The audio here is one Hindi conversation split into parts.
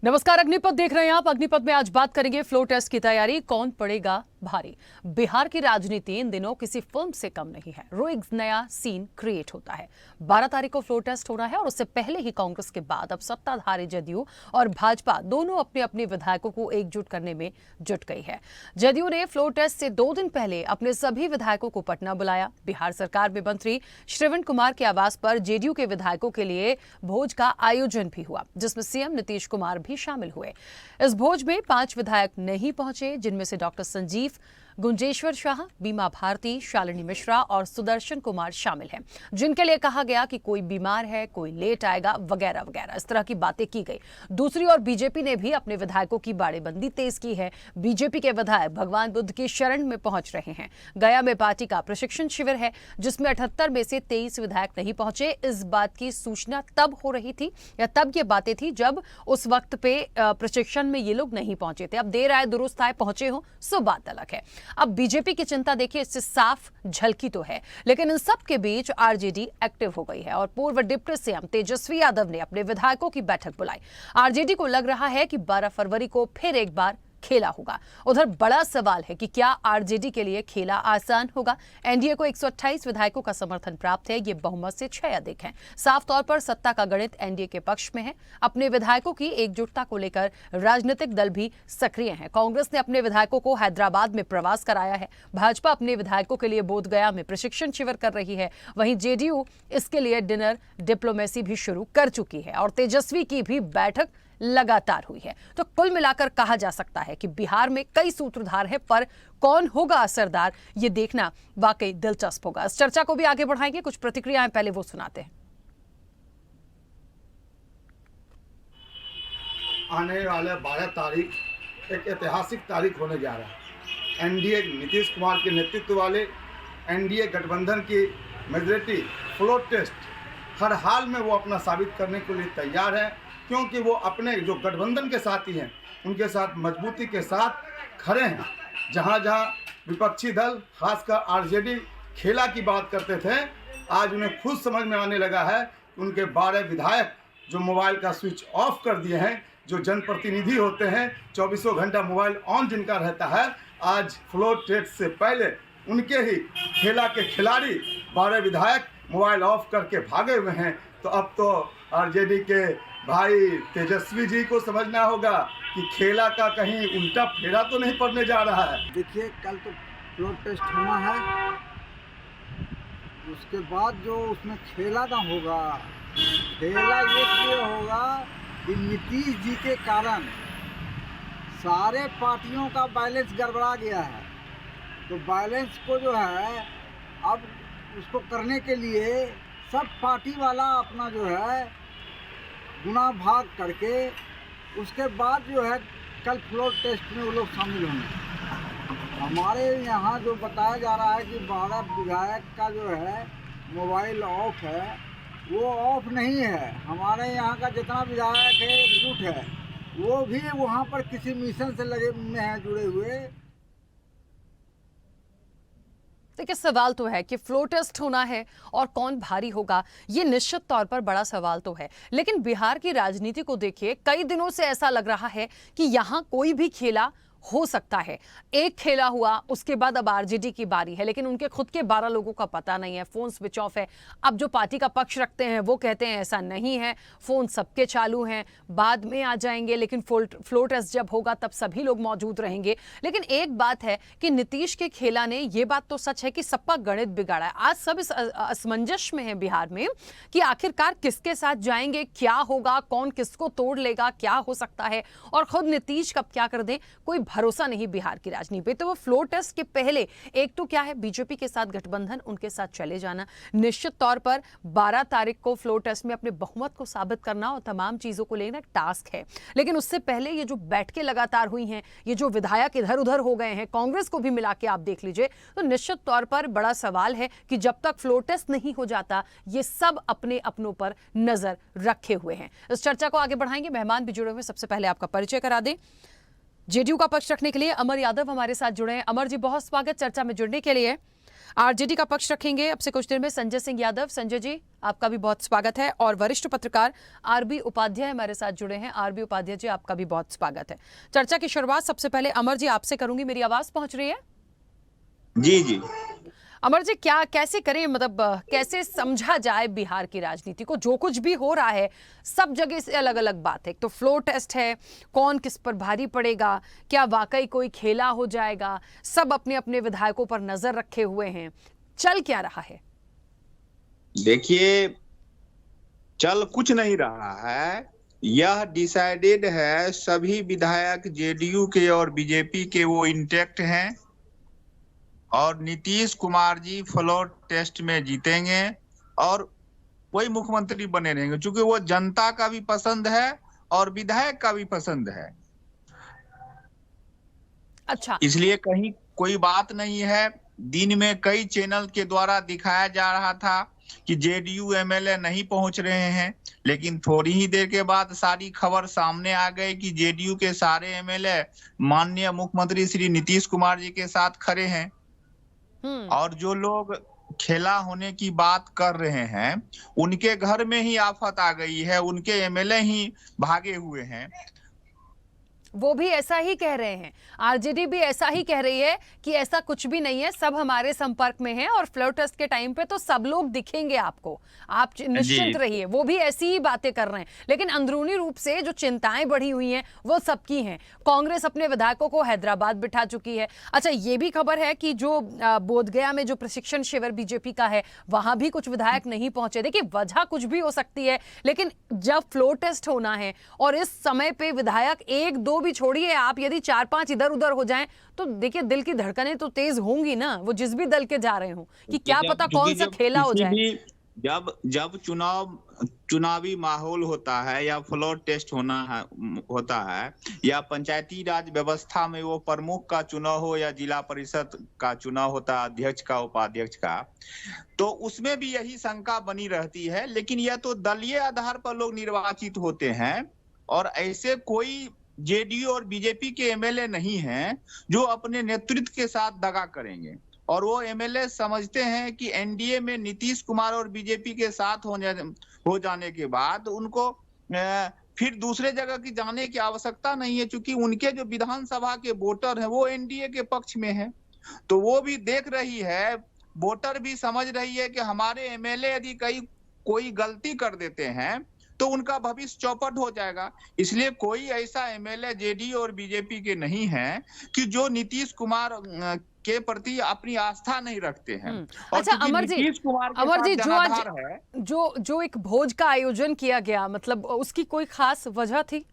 नमस्कार, अग्निपथ देख रहे हैं आप। अग्निपथ में आज बात करेंगे फ्लोर टेस्ट की तैयारी, कौन पड़ेगा भारी। बिहार की राजनीति इन दिनों किसी फिल्म से कम नहीं है। रोज नया सीन क्रिएट होता है। 12 तारीख को फ्लोर टेस्ट होना है और उससे पहले ही कांग्रेस के बाद अब सत्ताधारी जदयू और भाजपा दोनों अपने अपने विधायकों को एकजुट करने में जुट गई है। जदयू ने फ्लोर टेस्ट से 2 दिन पहले अपने सभी विधायकों को पटना बुलाया। बिहार सरकार में मंत्री श्रवण कुमार के आवास पर जेडीयू के विधायकों के लिए भोज का आयोजन भी हुआ, जिसमें सीएम नीतीश कुमार भी शामिल हुए। इस भोज में 5 विधायक नहीं पहुंचे, जिनमें से डॉक्टर संजीव, गुंजेश्वर शाह, बीमा भारती, शालिनी मिश्रा और सुदर्शन कुमार शामिल हैं, जिनके लिए कहा गया कि कोई बीमार है, कोई लेट आएगा, वगैरह वगैरह इस तरह की बातें की गई। दूसरी ओर बीजेपी ने भी अपने विधायकों की बाड़ेबंदी तेज की है। बीजेपी के विधायक भगवान बुद्ध की शरण में पहुंच रहे हैं। गया में पार्टी का प्रशिक्षण शिविर है, जिसमें 78 में से 23 विधायक नहीं पहुंचे। इस बात की सूचना तब हो रही थी या तब ये बातें थी जब उस वक्त पे प्रशिक्षण में ये लोग नहीं पहुंचे थे। अब देर आए दुरुस्त आए पहुंचे हो सो बात अलग है। अब बीजेपी की चिंता देखिए, इससे साफ झलकी तो है, लेकिन इन सब के बीच आरजेडी एक्टिव हो गई है और पूर्व डिप्टी सीएम तेजस्वी यादव ने अपने विधायकों की बैठक बुलाई। आरजेडी को लग रहा है कि 12 फरवरी को फिर एक बार खेला होगा। उधर बड़ा सवाल है कि क्या आरजेडी के लिए खेला आसान होगा। एनडीए को 128 विधायकों का समर्थन प्राप्त है। ये बहुमत से 6 अधिक हैं। साफ तौर पर सत्ता का गणित एनडीए के पक्ष में है। अपने विधायकों की एकजुटता को लेकर राजनीतिक दल भी सक्रिय हैं। कांग्रेस ने अपने विधायकों को हैदराबाद में प्रवास कराया है। भाजपा अपने विधायकों के लिए बोधगया में प्रशिक्षण शिविर कर रही है। वहीं जेडीयू इसके लिए डिनर डिप्लोमेसी भी शुरू कर चुकी है और तेजस्वी की भी बैठक लगातार हुई है। तो कुल मिलाकर कहा जा सकता है कि बिहार में कई सूत्रधार हैं, पर कौन होगा असरदार, ये देखना वाकई दिलचस्प होगा। इस चर्चा को भी आगे बढ़ाएंगे। कुछ प्रतिक्रियाएं पहले वो सुनाते हैं। आने वाले 12 तारीख एक ऐतिहासिक तारीख होने जा रहा है। एनडीए नीतीश कुमार के नेतृत्व वाले एनडीए गठबंधन की मेजॉरिटी फ्लोर टेस्ट हर हाल में वो अपना साबित करने के लिए तैयार है, क्योंकि वो अपने जो गठबंधन के साथी हैं उनके साथ मजबूती के साथ खड़े हैं। जहाँ जहाँ विपक्षी दल खासकर आरजेडी खेला की बात करते थे, आज उन्हें खुद समझ में आने लगा है कि उनके 12 विधायक जो मोबाइल का स्विच ऑफ कर दिए हैं, जो जनप्रतिनिधि होते हैं 24 घंटा मोबाइल ऑन जिनका रहता है, आज फ्लोर टेस्ट से पहले उनके ही खेला के खिलाड़ी 12 विधायक मोबाइल ऑफ करके भागे हुए हैं। तो अब तो आरजेडी के भाई तेजस्वी जी को समझना होगा कि खेला का कहीं उल्टा फेरा तो नहीं पड़ने जा रहा है। देखिए, कल तो फ्लोर टेस्ट होना है, उसके बाद जो उसमें खेला ना होगा, खेला इसलिए होगा कि नीतीश जी के कारण सारे पार्टियों का बैलेंस गड़बड़ा गया है। तो बैलेंस को जो है अब उसको करने के लिए सब पार्टी वाला अपना जो है गुना भाग करके उसके बाद जो है कल फ्लोर टेस्ट में वो लोग शामिल होंगे। हमारे यहाँ जो बताया जा रहा है कि 12 विधायक का जो है मोबाइल ऑफ है, वो ऑफ नहीं है। हमारे यहाँ का जितना विधायक है एकजुट है, वो भी वहाँ पर किसी मिशन से लगे में हैं, जुड़े हुए। देखिए, सवाल तो है कि फ्लोर टेस्ट होना है और कौन भारी होगा, ये निश्चित तौर पर बड़ा सवाल तो है। लेकिन बिहार की राजनीति को देखिए, कई दिनों से ऐसा लग रहा है कि यहां कोई भी खेला हो सकता है। एक खेला हुआ, उसके बाद अब आरजेडी की बारी है, लेकिन उनके खुद के 12 लोगों का पता नहीं है, फोन स्विच ऑफ है। अब जो पार्टी का पक्ष रखते हैं वो कहते हैं ऐसा नहीं है, फोन सबके चालू हैं, बाद में आ जाएंगे, लेकिन फ्लोर टेस्ट जब होगा तब सभी लोग मौजूद रहेंगे। लेकिन एक बात है कि नीतीश के खेला ने, ये बात तो सच है कि सबका गणित बिगाड़ा है। आज सब इस असमंजस में है बिहार में कि आखिरकार किसके साथ जाएंगे, क्या होगा, कौन किसको तोड़ लेगा, क्या हो सकता है, और खुद नीतीश कब क्या कर दें, कोई भरोसा नहीं बिहार की राजनीति पे। तो वो फ्लोर टेस्ट के पहले एक तो क्या है, बीजेपी के साथ गठबंधन, उनके साथ चले जाना। निश्चित तौर पर 12 तारीख को फ्लोर टेस्ट में अपने बहुमत को साबित करना और तमाम चीजों को लेना टास्क है। लेकिन उससे पहले ये जो बैठकें लगातार हुई हैं, ये जो विधायक इधर उधर हो गए हैं, कांग्रेस को भी मिला के आप देख लीजिए, तो निश्चित तौर पर बड़ा सवाल है कि जब तक फ्लोर टेस्ट नहीं हो जाता, ये सब अपने अपनों पर नजर रखे हुए हैं। इस चर्चा को आगे बढ़ाएंगे, मेहमान भी जुड़े हुए। सबसे पहले आपका परिचय करा दें। जेडीयू का पक्ष रखने के लिए अमर यादव हमारे साथ जुड़े हैं। अमर जी, बहुत स्वागत चर्चा में जुड़ने के लिए। आरजेडी का पक्ष रखेंगे अब से कुछ देर में संजय सिंह यादव। संजय जी, आपका भी बहुत स्वागत है। और वरिष्ठ पत्रकार आरबी उपाध्याय हमारे साथ जुड़े हैं। आरबी उपाध्याय जी, आपका भी बहुत स्वागत है। चर्चा की शुरुआत सबसे पहले अमर जी आपसे करूंगी। मेरी आवाज पहुंच रही है? जी जी। अमर जी, क्या कैसे करें, मतलब कैसे समझा जाए बिहार की राजनीति को? जो कुछ भी हो रहा है सब जगह से अलग अलग बात है। तो फ्लोर टेस्ट है, कौन किस पर भारी पड़ेगा, क्या वाकई कोई खेला हो जाएगा? सब अपने अपने विधायकों पर नजर रखे हुए हैं। चल क्या रहा है? देखिए, चल कुछ नहीं रहा है। यह डिसाइडेड है, सभी विधायक जेडीयू के और बीजेपी के वो इंटैक्ट हैं और नीतीश कुमार जी फ्लोर टेस्ट में जीतेंगे और वही मुख्यमंत्री बने रहेंगे, क्योंकि वो जनता का भी पसंद है और विधायक का भी पसंद है। अच्छा, इसलिए कहीं कोई बात नहीं है। दिन में कई चैनल के द्वारा दिखाया जा रहा था कि जेडीयू एमएलए नहीं पहुंच रहे हैं, लेकिन थोड़ी ही देर के बाद सारी खबर सामने आ गई कि जेडीयू के सारे एमएलए माननीय मुख्यमंत्री श्री नीतीश कुमार जी के साथ खड़े हैं। और जो लोग खेला होने की बात कर रहे हैं उनके घर में ही आफत आ गई है, उनके एमएलए ही भागे हुए हैं। वो भी ऐसा ही कह रहे हैं। आरजेडी भी ऐसा ही कह रही है कि ऐसा कुछ भी नहीं है, सब हमारे संपर्क में हैं और फ्लोर टेस्ट के टाइम पे तो सब लोग दिखेंगे आपको, आप निश्चिंत रहिए। वो भी ऐसी ही बातें कर रहे हैं, लेकिन अंदरूनी रूप से जो चिंताएं बढ़ी हुई हैं वो सबकी हैं। कांग्रेस अपने विधायकों को हैदराबाद बिठा चुकी है। अच्छा, ये भी खबर है कि जो बोधगया में जो प्रशिक्षण शिविर बीजेपी का है वहां भी कुछ विधायक नहीं पहुंचे। देखिए, वजह कुछ भी हो सकती है, लेकिन जब फ्लोर टेस्ट होना है और इस समय पे विधायक एक दो भी छोड़िए, आप यदि 4-5 इधर उधर हो जाएं तो देखिए दिल की धड़कनें तो तेज होंगी ना, वो जिस भी दल के जा रहे हो, कि क्या पता कौन सा खेला हो जाए। जब चुनावी माहौल होता है या फ्लोर टेस्ट होता है या पंचायती राज व्यवस्था में वो प्रमुख का चुनाव हो या जिला परिषद का चुनाव होता है, अध्यक्ष का उपाध्यक्ष का, तो उसमें भी यही शंका बनी रहती है। लेकिन यह तो दलीय आधार पर लोग निर्वाचित होते हैं और ऐसे कोई जेडीयू और बीजेपी के एमएलए नहीं हैं जो अपने नेतृत्व के साथ दगा करेंगे। और वो एमएलए समझते हैं कि एनडीए में नीतीश कुमार और बीजेपी के साथ हो जाने के बाद उनको फिर दूसरे जगह की जाने की आवश्यकता नहीं है, क्योंकि उनके जो विधानसभा के वोटर हैं वो एनडीए के पक्ष में है। तो वो भी देख रही है, वोटर भी समझ रही है कि हमारे एमएलए यदि कोई गलती कर देते हैं तो उनका भविष्य चौपट हो जाएगा। इसलिए कोई ऐसा एमएलए जेडीयू और बीजेपी के नहीं है कि जो नीतीश कुमार के प्रति अपनी आस्था नहीं रखते हैं। अच्छा अमर जी, जो एक भोज का आयोजन किया गया, मतलब उसकी कोई खास वजह थी?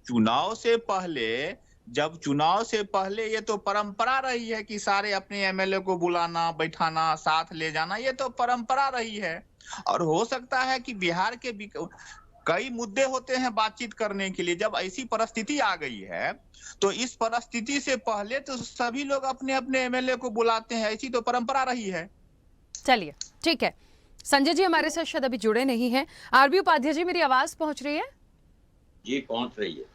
चुनाव से पहले ये तो परंपरा रही है कि सारे अपने एमएलए को बुलाना, बैठाना, साथ ले जाना, ये तो परंपरा रही है। और हो सकता है कि बिहार के कई मुद्दे होते हैं बातचीत करने के लिए। जब ऐसी परिस्थिति आ गई है तो इस परिस्थिति से पहले तो सभी लोग अपने अपने एमएलए को बुलाते हैं, ऐसी तो परंपरा रही है। चलिए ठीक है। संजय जी हमारे साथ शायद अभी जुड़े नहीं हैं। आरबी उपाध्याय जी, मेरी आवाज पहुंच रही है? जी पहुंच रही है।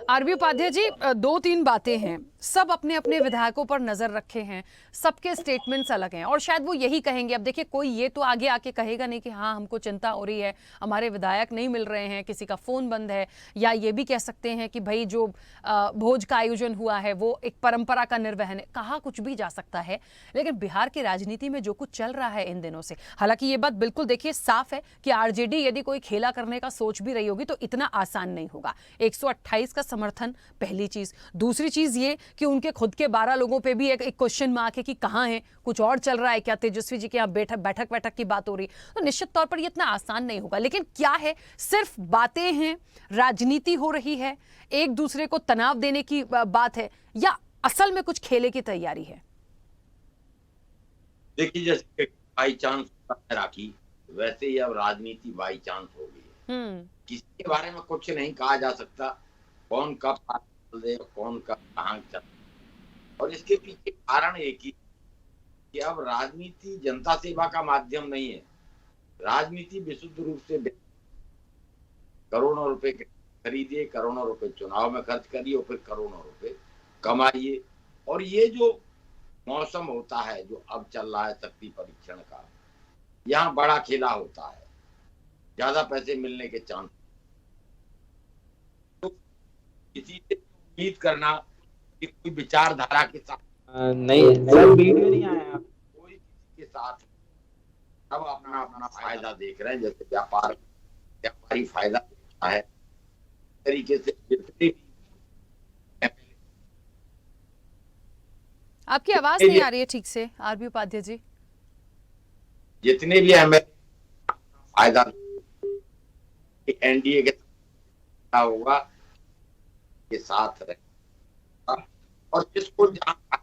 आरबी उपाध्याय जी, 2-3 बातें हैं। सब अपने अपने विधायकों पर नजर रखे हैं, सबके स्टेटमेंट्स अलग हैं और शायद वो यही कहेंगे। अब देखिए, कोई ये तो आगे आके कहेगा नहीं कि हाँ हमको चिंता हो रही है, हमारे विधायक नहीं मिल रहे हैं, किसी का फोन बंद है, या ये भी कह सकते हैं कि भाई जो भोज का आयोजन हुआ है वो एक परंपरा का निर्वहन है। कहा कुछ भी जा सकता है, लेकिन बिहार की राजनीति में जो कुछ चल रहा है इन दिनों से, हालांकि ये बात बिल्कुल देखिए साफ है कि आरजेडी यदि कोई खेला करने का सोच भी रही होगी तो इतना आसान नहीं होगा। 128 का समर्थन पहली चीज। दूसरी चीज ये कि उनके खुद के 12 लोगों पे भी एक क्वेश्चन मार्क है कि कहां है, कुछ और चल रहा है क्या, तेजस्वी जी के यहाँ बैठक की बात हो रही। तो निश्चित तौर पर ये इतना आसान नहीं होगा। लेकिन क्या है, सिर्फ बातें हैं, राजनीति हो रही है, एक दूसरे को तनाव देने की बात है, या असल में कुछ खेले की तैयारी है? देखिए, जैसे बाई चांस राखी, वैसे ही अब राजनीति बाई चांस हो गई है। किसी के बारे में कुछ नहीं कहा जा सकता, कौन कब चल दे, कौन कब कहाँ चल। और इसके पीछे कारण एक ही कि अब राजनीति जनता सेवा का माध्यम नहीं है। राजनीति विशुद्ध रूप से करोड़ों रुपए खरीदिए, करोड़ों रुपए चुनाव में खर्च करिए और फिर करोड़ों रुपए कमाइए। और ये जो मौसम होता है जो अब चल रहा है शक्ति परीक्षण का, यहाँ बड़ा खेला होता है, ज्यादा पैसे मिलने के चांस। तो किसी से उम्मीद करना कि कोई विचारधारा के साथ नहीं सर, वीडियो नहीं आया। कोई किसी के साथ सब अपना अपना फायदा देख रहे हैं। जैसे व्यापारी फायदा देखता है, तरीके से जितने भी आपकी आवाज नहीं आ रही है ठीक से आरबी उपाध्याय जी। जितने भी एमएलए फायदा एनडीए के होगा के साथ रहेगा, और जिसको जहां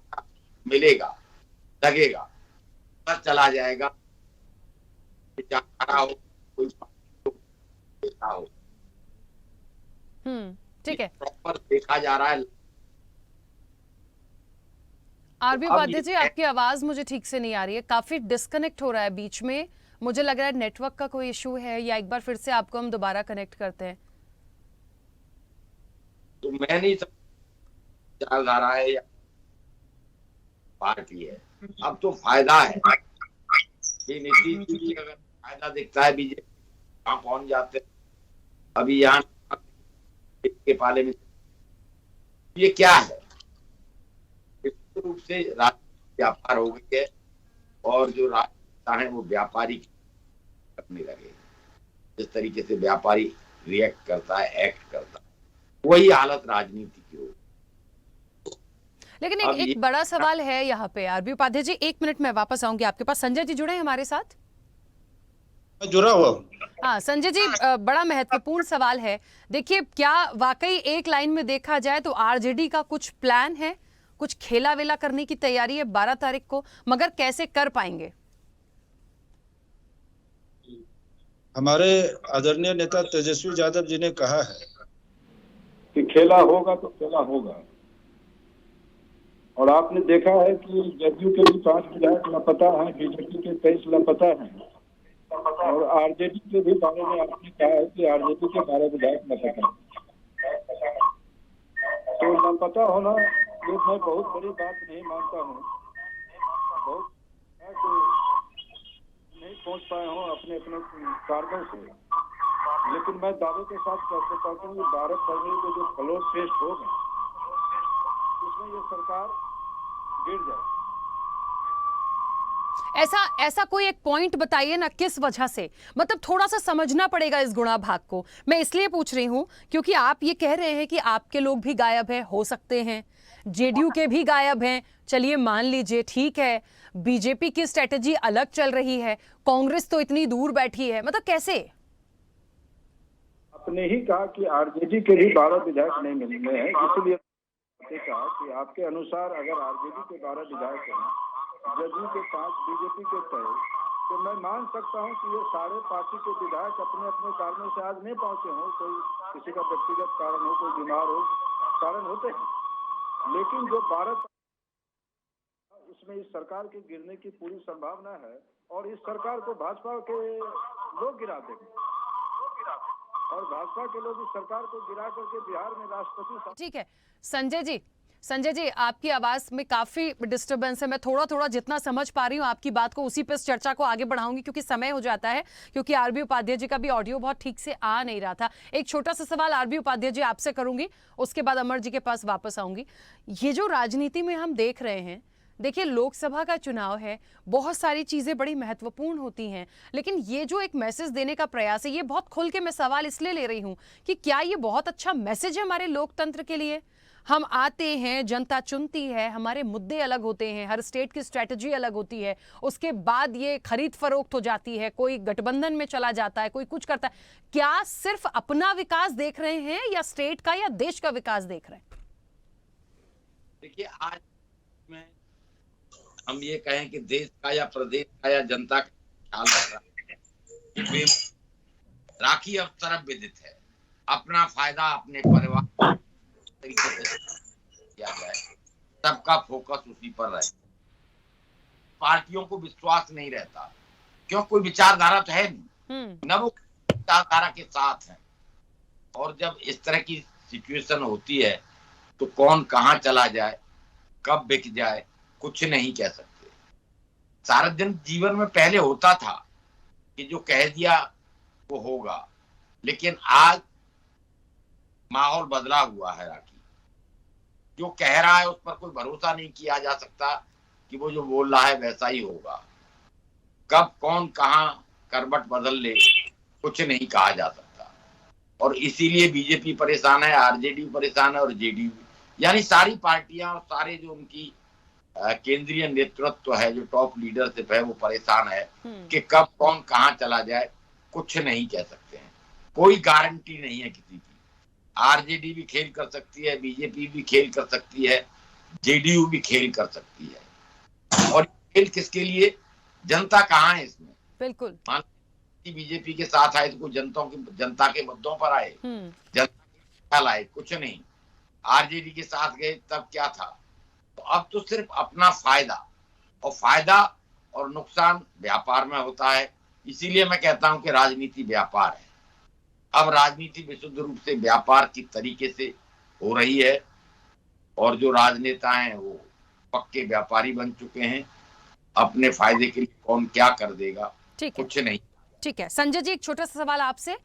मिलेगा लगेगा पता चला जाएगा, हो कोई हो। ठीक है, प्रॉपर देखा जा रहा है। आरबी उपाध्याय जी आपकी आवाज मुझे ठीक से नहीं आ रही है, काफी डिस्कनेक्ट हो रहा है बीच में। मुझे लग रहा है नेटवर्क का कोई इशू है, या एक बार फिर से आपको हम दोबारा कनेक्ट करते हैं। तो मैं नहीं विचारधारा है या पार्टी है, अब तो फायदा है। ये नीतीश जी अगर फायदा दिखता है बीजेपी कहाँ पहुंच जाते हैं। अभी यहाँ के पाले में ये क्या है, रूप से व्यापार हो गई है, और जो राजनेता है वो व्यापारी करने लगे। जिस तरीके से व्यापारी रिएक्ट करता है, एक्ट करता है, वही हालत राजनीति की हो। लेकिन एक बड़ा सवाल है यहाँ पे आरबी उपाध्याय जी, 1 मिनट में वापस आऊंगी आपके पास। संजय जी जुड़े हैं हमारे साथ? जुड़ा हुआ। हाँ संजय जी, बड़ा महत्वपूर्ण सवाल है। देखिए, क्या वाकई एक लाइन में देखा जाए तो आरजेडी का कुछ प्लान है, कुछ खेला वेला करने की तैयारी है 12 तारीख को, मगर कैसे कर पाएंगे? हमारे आदरणीय नेता तेजस्वी यादव जी ने कहा है कि खेला होगा तो खेला होगा, और आपने देखा है कि जदयू के भी 5 विधायक लापता हैं, बीजेपी के 23 लापता हैं, और आरजेडी के भी बारे में आपने कहा है कि आरजेडी के 12 विधायक लापता हैं। तो लापता होना ये मैं बहुत बड़ी बात नहीं मानता हूँ। बहुत नहीं पहुँच पाए हों अपने अपने कार्यों से, लेकिन मैं दावे के साथ कह सकता हूँ कि 12 फरवरी को जो फ्लोर टेस्ट होगा उसमें ये सरकार गिर जाए। ऐसा कोई एक पॉइंट बताइए ना, किस वजह से? मतलब थोड़ा सा समझना पड़ेगा इस गुणा भाग को। मैं इसलिए पूछ रही हूं क्योंकि आप ये कह रहे हैं कि आपके लोग भी गायब हैं, हो सकते हैं जेडीयू के भी गायब हैं, चलिए मान लीजिए ठीक है, बीजेपी की स्ट्रेटेजी अलग चल रही है, कांग्रेस तो इतनी दूर बैठी है, मतलब कैसे? आपने ही कहा कि आरजेडी के भी 12 विधायक नहीं मिलने हैं, इसलिए कहा कि आपके अनुसार अगर आरजेडी के 12 विधायक हैं, जदयू के 5, बीजेपी के 23, तो मैं मान सकता हूं कि ये सारे पार्टी के विधायक अपने अपने कारणों से आज नहीं पहुंचे हों। कोई किसी का व्यक्तिगत कारण हो, कोई बीमार हो, कारण होते हैं, लेकिन जो 12 उसमें इस सरकार के गिरने की पूरी संभावना है, और इस सरकार को भाजपा के लोग गिरा देंगे, और भाजपा के लोग इस सरकार को गिरा करके बिहार में राष्ट्रपति। ठीक है संजय जी आपकी आवाज में काफी डिस्टरबेंस है। मैं थोड़ा जितना समझ पा रही हूँ आपकी बात को, उसी पे इस चर्चा को आगे बढ़ाऊंगी क्योंकि समय हो जाता है, क्योंकि आरबी उपाध्याय जी का भी ऑडियो बहुत ठीक से आ नहीं रहा था। एक छोटा सा सवाल आरबी उपाध्याय जी आपसे करूंगी, उसके बाद अमर जी के पास वापस आऊंगी। ये जो राजनीति में हम देख रहे हैं, देखिए लोकसभा का चुनाव है, बहुत सारी चीजें बड़ी महत्वपूर्ण होती हैं, लेकिन ये जो एक मैसेज देने का प्रयास है, ये बहुत खुल के मैं सवाल इसलिए ले रही हूं कि क्या ये बहुत अच्छा मैसेज है हमारे लोकतंत्र के लिए? हम आते हैं, जनता चुनती है, हमारे मुद्दे अलग होते हैं, हर स्टेट की स्ट्रैटेजी अलग होती है, उसके बाद ये खरीद फरोख्त हो जाती है, कोई गठबंधन में चला जाता है, कोई कुछ करता है। क्या सिर्फ अपना विकास देख रहे हैं या स्टेट का या देश का विकास देख रहे हैं? देखिए, आज में हम ये कहें कि देश का या प्रदेश का या जनता का ख्याल रख रहा है, राखी अब तरफ विदित है। अपना फायदा अपने परिवार तरीके से किया जाए, सबका फोकस उसी पर रहे। पार्टियों को विश्वास नहीं रहता, क्यों? कोई विचारधारा तो है नहीं, न वो विचारधारा के साथ है। और जब इस तरह की सिचुएशन होती है तो कौन कहाँ चला जाए, कब बिक जाए, कुछ नहीं कह सकते। सार्वजनिक जीवन में पहले होता था कि जो कह दिया वो होगा, लेकिन आज माहौल बदला हुआ है राखी। जो कह रहा है उस पर कोई भरोसा नहीं किया जा सकता कि वो जो बोल रहा है वैसा ही होगा। कब कौन कहां करवट बदल ले कुछ नहीं कहा जा सकता, और इसीलिए बीजेपी परेशान है, आरजेडी परेशान है और जेडीयू, यानी सारी पार्टियां और सारे जो उनकी केंद्रीय नेतृत्व है, जो टॉप लीडरशिप है, वो परेशान है कि कब कौन कहां चला जाए कुछ नहीं कह सकते हैं। कोई गारंटी नहीं है किसी की। आरजेडी भी खेल कर सकती है, बीजेपी भी खेल कर सकती है, जेडीयू भी खेल कर सकती है। और खेल किसके लिए? जनता कहाँ है इसमें? बिल्कुल। बीजेपी के साथ आए तो कोई जनता के मुद्दों पर आए, जनता लाए, कुछ नहीं। आरजेडी के साथ गए तब क्या था? तो अब तो सिर्फ अपना फायदा और नुकसान व्यापार में होता है। इसीलिए मैं कहता हूं कि राजनीति व्यापार है। अब राजनीति विशुद्ध रूप से व्यापार की तरीके से हो रही है, और जो राजनेता हैं वो पक्के व्यापारी बन चुके हैं। अपने फायदे के लिए कौन क्या कर देगा, कुछ नहीं। ठीक है संजय जी, एक छोटा सा सवाल आपसे,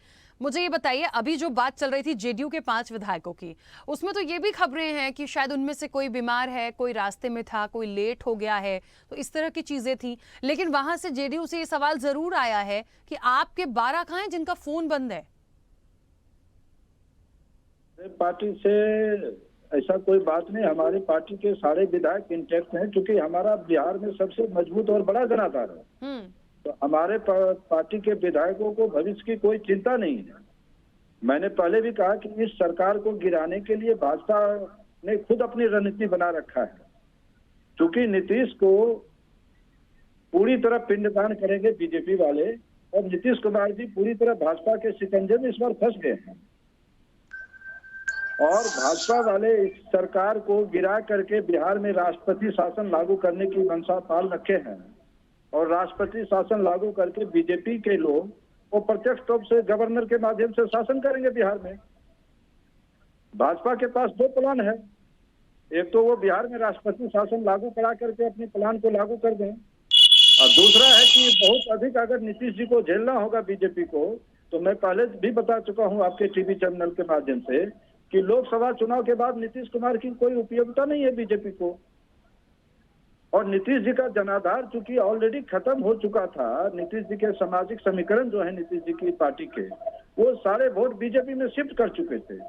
मुझे ये बताइए, अभी जो बात चल रही थी जेडीयू के 5 विधायकों की, उसमें तो ये भी खबरें हैं कि शायद उनमें से कोई बीमार है, कोई रास्ते में था, कोई लेट हो गया है, तो इस तरह की चीजें थी। लेकिन वहां से जेडीयू से ये सवाल जरूर आया है कि आपके 12 कहाँ हैं जिनका फोन बंद है? पार्टी से ऐसा कोई बात नहीं, हमारी पार्टी के सारे विधायक इंटैक्ट हैं, क्योंकि हमारा बिहार में सबसे मजबूत और बड़ा जनाधार है। तो हमारे पार्टी के विधायकों को भविष्य की कोई चिंता नहीं है। मैंने पहले भी कहा कि इस सरकार को गिराने के लिए भाजपा ने खुद अपनी रणनीति बना रखा है, क्योंकि नीतीश को पूरी तरह पिंडदान करेंगे बीजेपी वाले, और नीतीश कुमार जी पूरी तरह भाजपा के शिकंजे में इस बार फंस गए हैं। और भाजपा वाले इस सरकार को गिरा करके बिहार में राष्ट्रपति शासन लागू करने की मंशा पाल रखे हैं, और राष्ट्रपति शासन लागू करके बीजेपी के लोग वो प्रत्यक्ष रूप से गवर्नर के माध्यम से शासन करेंगे बिहार में। भाजपा के पास 2 प्लान है, एक तो वो बिहार में राष्ट्रपति शासन लागू करा करके अपने प्लान को लागू कर दें, और दूसरा है कि बहुत अधिक अगर नीतीश जी को झेलना होगा बीजेपी को, तो मैं पहले भी बता चुका हूं आपके टीवी चैनल के माध्यम से कि लोकसभा चुनाव के बाद नीतीश कुमार की कोई उपयोगिता नहीं है बीजेपी को। और नीतीश जी का जनाधार चूंकि ऑलरेडी खत्म हो चुका था, नीतीश जी के सामाजिक समीकरण जो है नीतीश जी की पार्टी के, वो सारे वोट बीजेपी में शिफ्ट कर चुके थे।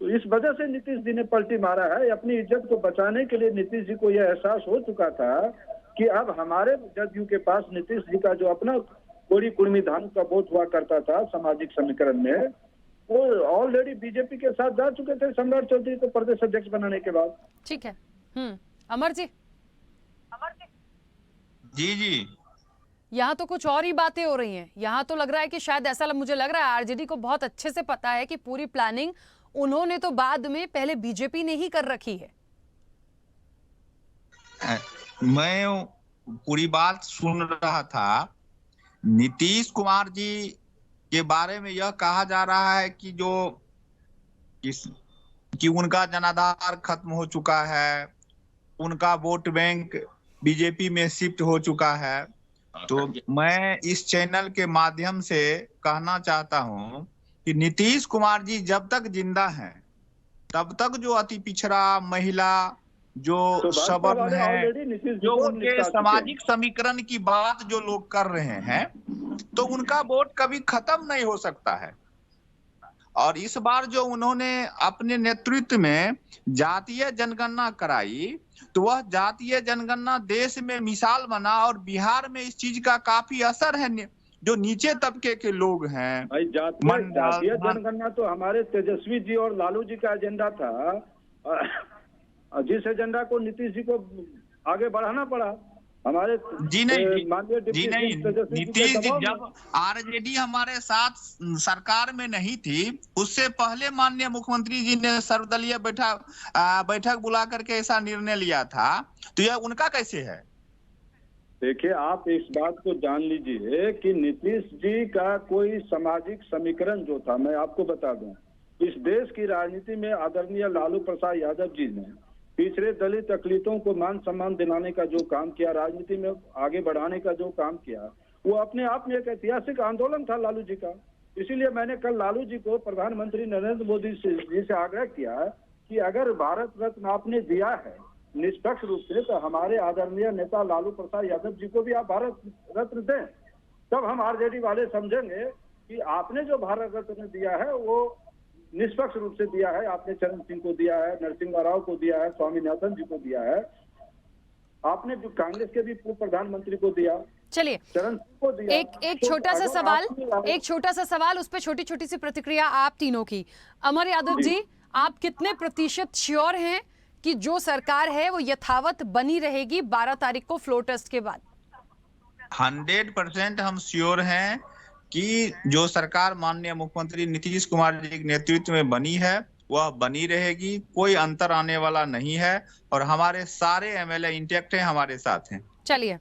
तो इस वजह से नीतीश जी ने पलटी मारा है। अपनी इज्जत को बचाने के लिए नीतीश जी को यह एहसास हो चुका था कि अब हमारे जदयू के पास नीतीश जी का जो अपना कोड़ी कुर्मी धान का वोट हुआ करता था सामाजिक समीकरण में, वो ऑलरेडी बीजेपी के साथ जा चुके थे सम्राट चौधरी को प्रदेश अध्यक्ष बनाने के बाद। ठीक है। अमर जी। जी यहाँ तो कुछ और ही बातें हो रही हैं। यहाँ तो लग रहा है कि शायद ऐसा मुझे लग रहा है आरजेडी को बहुत अच्छे से पता है कि पूरी प्लानिंग उन्होंने तो बाद में पहले बीजेपी ने ही कर रखी है। मैं पूरी बात सुन रहा था। नीतीश कुमार जी के बारे में यह कहा जा रहा है कि कि उनका जनाधार खत्म हो चुका है, उनका वोट बैंक बीजेपी में शिफ्ट हो चुका है। तो मैं इस चैनल के माध्यम से कहना चाहता हूं कि नीतीश कुमार जी जब तक जिंदा हैं तब तक जो अति पिछड़ा महिला जो सवर्ण है, जो उनके सामाजिक समीकरण की बात जो लोग कर रहे हैं, तो उनका वोट कभी खत्म नहीं हो सकता है। और इस बार जो उन्होंने अपने नेतृत्व में जातीय जनगणना कराई, तो वह जातीय जनगणना देश में मिसाल बना, और बिहार में इस चीज का काफी असर है। जो नीचे तबके के लोग हैं, जातीय जनगणना तो हमारे तेजस्वी जी और लालू जी का एजेंडा था, जिस एजेंडा को नीतीश जी को आगे बढ़ाना पड़ा। हमारे जी नहीं नीतीश जी जब आरजेडी हमारे साथ सरकार में नहीं थी, उससे पहले माननीय मुख्यमंत्री जी ने सर्वदलीय बैठक बुला करके ऐसा निर्णय लिया था। तो यह उनका कैसे है? देखिए, आप इस बात को जान लीजिए कि नीतीश जी का कोई सामाजिक समीकरण जो था, मैं आपको बता दूं, इस देश की राजनीति में आदरणीय लालू प्रसाद यादव जी ने पिछड़े दलित अकलितों को मान सम्मान दिलाने का जो काम किया, राजनीति में आगे बढ़ाने का जो काम किया, वो अपने आप में एक ऐतिहासिक आंदोलन था लालू जी का। इसीलिए मैंने कल लालू जी को प्रधानमंत्री नरेंद्र मोदी जी से आग्रह किया कि अगर भारत रत्न आपने दिया है निष्पक्ष रूप से, तो हमारे आदरणीय नेता लालू प्रसाद यादव जी को भी आप भारत रत्न दें। तब हम आरजेडी वाले समझेंगे कि आपने जो भारत रत्न दिया है वो निष्पक्ष रूप से दिया है। आपने चरण सिंह को दिया है, नरसिम्हा राव को दिया है, स्वामीनाथन जी को दिया है, आपने जो कांग्रेस के भी पूर्व प्रधानमंत्री को दिया। चलिए चरण सिंह को दिया। एक छोटा सा सवाल उस पर छोटी छोटी सी प्रतिक्रिया आप तीनों की। अमर यादव जी, आप कितने प्रतिशत श्योर हैं कि जो सरकार है वो यथावत बनी रहेगी 12 तारीख को फ्लोर टेस्ट के बाद? 100% हम श्योर हैं कि जो सरकार माननीय मुख्यमंत्री नीतीश कुमार जी के नेतृत्व में बनी है वह बनी रहेगी, कोई अंतर आने वाला नहीं है और हमारे सारे एमएलए इंटैक्ट हैं, हमारे साथ हैं। चलिए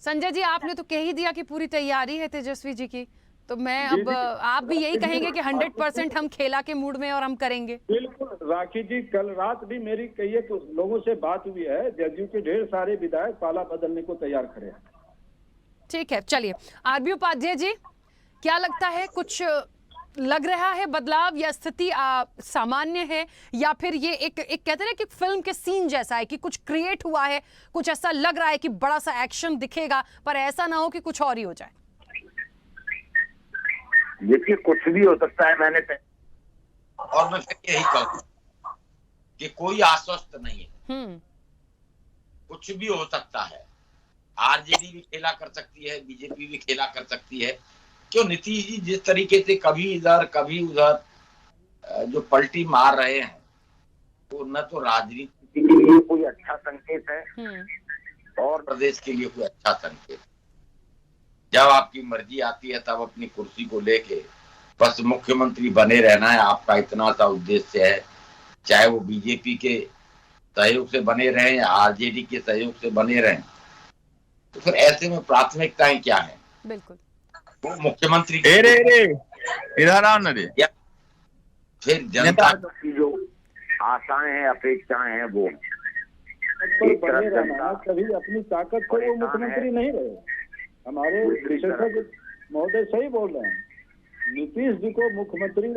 संजय जी, आपने तो कह ही दिया कि पूरी तैयारी है तेजस्वी जी की, तो मैं अब आप भी यही कहेंगे कि 100% हम खेला के मूड में और हम करेंगे। बिल्कुल राखी जी, कल रात भी मेरी कई एक लोगों से बात हुई है, जदयू के ढेर सारे विधायक पाला बदलने को तैयार खड़े हैं। ठीक है, चलिए आरबी उपाध्याय जी, क्या लगता है, कुछ लग रहा है बदलाव या स्थिति सामान्य है, या फिर ये एक कहते हैं ना कि फिल्म के सीन जैसा है कि कुछ क्रिएट हुआ है, कुछ ऐसा लग रहा है कि बड़ा सा एक्शन दिखेगा, पर ऐसा ना हो कि कुछ और ही हो जाए? देखिए कुछ भी हो सकता है, और मैं फिर यही कहूँ कि कोई आश्वस्त नहीं है, कुछ भी हो सकता है। आरजेडी भी खेला कर सकती है, बीजेपी भी खेला कर सकती है। क्यों नीतीश जी जिस तरीके से कभी इधर कभी उधर जो पलटी मार रहे हैं, वो न तो राजनीति के लिए कोई अच्छा संकेत है और प्रदेश के लिए कोई अच्छा संकेत। जब आपकी मर्जी आती है तब अपनी कुर्सी को लेके बस मुख्यमंत्री बने रहना है, आपका इतना सा उद्देश्य है, चाहे वो बीजेपी के सहयोग से बने रहें या आरजेडी के सहयोग से बने रहें, तो फिर ऐसे में प्राथमिकताएं क्या है? बिल्कुल वो मुख्यमंत्री इधर आओ ना रे, फिर जनता की जो आशाएं हैं, अपेक्षाएं हैं, वो बने रहना। कभी अपनी ताकत से वो मुख्यमंत्री नहीं रहे। हमारे विशेषज्ञ महोदय सही बोल रहे हैं। नीतीश जी को मुख्यमंत्री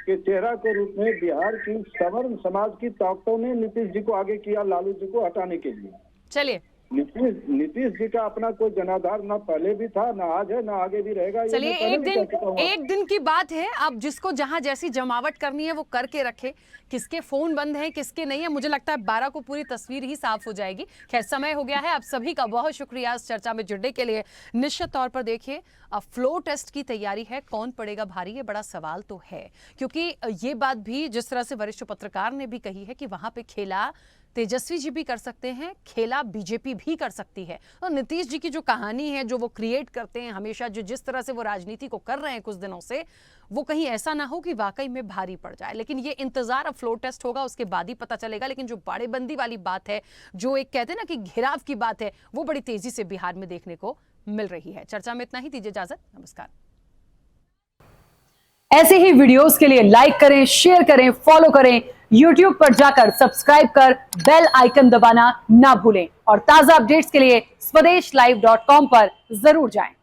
के चेहरा के रूप में बिहार की सवर्ण समाज की ताकतों ने नीतीश जी को आगे किया लालू जी को हटाने के लिए। चलिए नीतीश जी का अपना कोई जनाधार ना पहले भी था, ना आज है, ना आगे भी रहेगा। चलिए एक दिन की बात है, अब जिसको जहां जैसी जमावट करनी है वो करके रखे। किसके फोन बंद है किसके नहीं है, मुझे लगता है 12 को पूरी तस्वीर ही साफ हो जाएगी। खैर समय हो गया है। आप सभी का बहुत शुक्रिया इस चर्चा में जुड़ने के लिए। निश्चित तौर पर देखिए, अब फ्लोर टेस्ट की तैयारी है, कौन पड़ेगा भारी, ये बड़ा सवाल तो है, क्योंकि ये बात भी जिस तरह से वरिष्ठ पत्रकार ने भी कही है कि वहां पे खेला तेजस्वी जी भी कर सकते हैं, खेला बीजेपी भी कर सकती है। और नीतीश जी की जो कहानी है, जो वो क्रिएट करते हैं हमेशा, जो जिस तरह से वो राजनीति को कर रहे हैं कुछ दिनों से, वो कहीं ऐसा ना हो कि वाकई में भारी पड़ जाए। लेकिन ये इंतजार अब फ्लोर टेस्ट होगा उसके बाद ही पता चलेगा। लेकिन जो बाड़ेबंदी वाली बात है, जो एक कहते हैं ना कि घेराव की बात है, वो बड़ी तेजी से बिहार में देखने को मिल रही है। चर्चा में इतना ही, दीजिए इजाजत, नमस्कार। ऐसे ही वीडियोस के लिए लाइक करें, शेयर करें, फॉलो करें, YouTube पर जाकर सब्सक्राइब कर बेल आइकन दबाना ना भूलें और ताजा अपडेट्स के लिए स्वदेशलाइव.com पर जरूर जाएं।